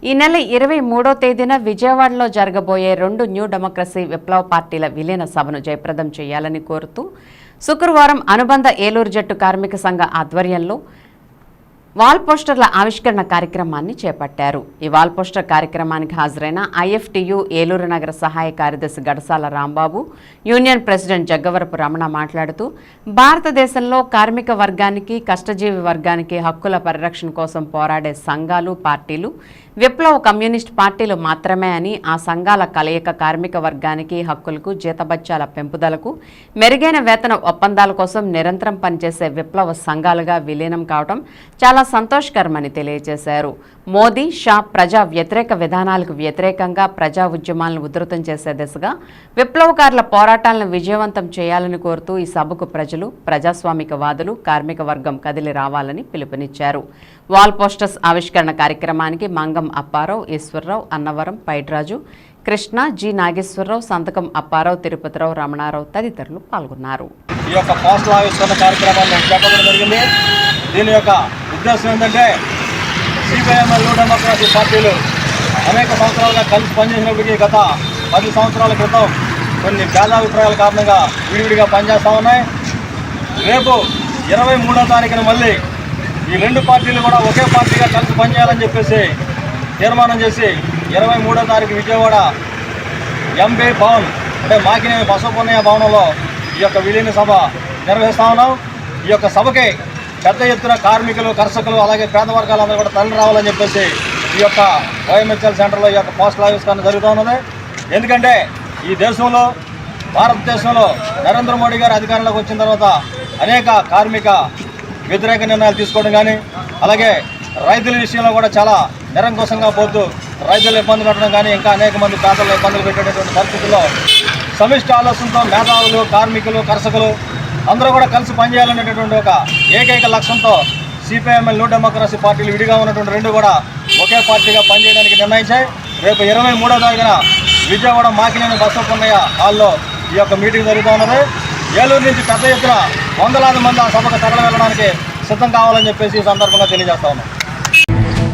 ఈ నెల 23వ తేదీన విజయవాడలో జరగబోయే 2 న్యూ డెమోక్రసీ విప్లవ పార్టీల విలీన సభను జయప్రదం చేయాలని కోరుతూ శుక్రవారం అనుబంధ ఏలూరు జట్టు కార్మిక సంఘ ఆధ్వర్యంలో వాల్ పోస్టర్ల ఆవిష్కరణ కార్యక్రమాన్ని చేపట్టారు. ఈ వాల్ పోస్టర్ కార్యక్రమానికి హాజరైన ఐఎఫ్టియు ఏలూరు నగర సహాయ కార్యదర్శి గడసాల రాంబాబు, యూనియన్ ప్రెసిడెంట్ జగ్గవరపు రమణ మాట్లాడుతూ భారతదేశంలో కార్మిక వర్గానికి, కష్టజీవి వర్గానికి హక్కుల పరిరక్షణ కోసం పోరాడే సంఘాలు, పార్టీలు విప్లవ కమ్యూనిస్ట్ పార్టీలు మాత్రమే అని, ఆ సంఘాల కలయిక కార్మిక వర్గానికి హక్కులకు, జీతభత్యాల పెంపుదలకు, మెరుగైన వేతన ఒప్పందాల కోసం నిరంతరం పనిచేసే విప్లవ సంఘాలుగా విలీనం కావడం చాలా సంతోషకరమని తెలియజేశారు. మోదీ, షా ప్రజా వ్యతిరేక విధానాలకు వ్యతిరేకంగా ప్రజా ఉద్యమాలను ఉధృతం చేసే దిశగా విప్లవకారుల పోరాటాలను విజయవంతం చేయాలని కోరుతూ ఈ సభకు ప్రజలు, ప్రజాస్వామికవాదులు, కార్మిక వర్గం కదిలి రావాలని పిలుపునిచ్చారు. వాల్ పోస్టర్స్ ఆవిష్కరణ కార్యక్రమానికి మంగం అప్పారావు, ఈశ్వరరావు, అన్నవరం, పైడ్రాజు, కృష్ణ, జి నాగేశ్వరరావు, సంతకం అప్పారావు, తిరుపతిరావు, రమణారావు తదితరులు పాల్గొన్నారు. ఈ యొక్క పోస్టల్ ఆవిష్కరణ కార్యక్రమాన్ని చేపట్టడం జరిగింది. దీని యొక్క ఉద్దేశం ఏంటంటే సిపిఐఎంఎల్ న్యూ డెమోక్రసీ పార్టీలు అనేక సంవత్సరాలుగా కలిసి పనిచేసినప్పటికీ గత 10 సంవత్సరాల క్రితం కొన్ని భేదాభిప్రాయాల కారణంగా విడివిడిగా పనిచేస్తూ ఉన్నాయి. రేపు 23వ తారీఖున మళ్ళీ ఈ 2 పార్టీలు కూడా ఒకే పార్టీగా కలిసి పనిచేయాలని చెప్పేసి తీర్మానం చేసి 23వ తారీఖు విజయవాడ ఎంబీ భవన్ అంటే మాకినేని బసవపున్నయ్య భవనంలో ఈ యొక్క విలీన సభ నిర్వహిస్తూ ఉన్నాం. ఈ యొక్క సభకి పెద్ద ఎత్తున కార్మికులు, కర్షకులు, అలాగే పేద వర్గాలందరూ కూడా తరలి రావాలని చెప్పేసి ఈ యొక్క వైఎంహెచ్ఎల్ సెంటర్లో ఈ యొక్క పోస్టల్ ఆవిష్కరణ జరుగుతూ ఉన్నది. ఎందుకంటే ఈ దేశంలో, భారతదేశంలో నరేంద్ర మోడీ గారు అధికారంలోకి వచ్చిన తర్వాత అనేక కార్మిక వ్యతిరేక నిర్ణయాలు తీసుకోవడం కానీ, అలాగే రైతుల విషయంలో కూడా చాలా నిరంకుశంగా పోతూ రైతులు ఇబ్బంది పెట్టడం కానీ, ఇంకా అనేక మంది పేదలు ఇబ్బందులు పెట్టేటటువంటి పరిస్థితుల్లో సమిష్టి ఆలోచనతో మేధావులు, కార్మికులు, కర్షకులు అందరూ కూడా కలిసి పనిచేయాలనేటటువంటి ఒక ఏకైక లక్ష్యంతో సిపిఐఎంఎల్ న్యూ డెమోక్రసీ పార్టీలు విడిగా ఉన్నటువంటి 2 కూడా ఒకే పార్టీగా పనిచేయడానికి నిర్ణయించాయి. రేపు 23వ తారీఖున విజయవాడ మాకినేని బసవపున్నయ్య హాల్లో ఈ యొక్క మీటింగ్ జరుగుతూ ఉన్నది. ఏలూరు నుంచి పెద్ద ఎత్తున వందలాది మంది ఆ సభకు తరలి వెళ్ళడానికి సిద్ధం కావాలని చెప్పేసి ఈ సందర్భంగా తెలియజేస్తా ఉన్నాం.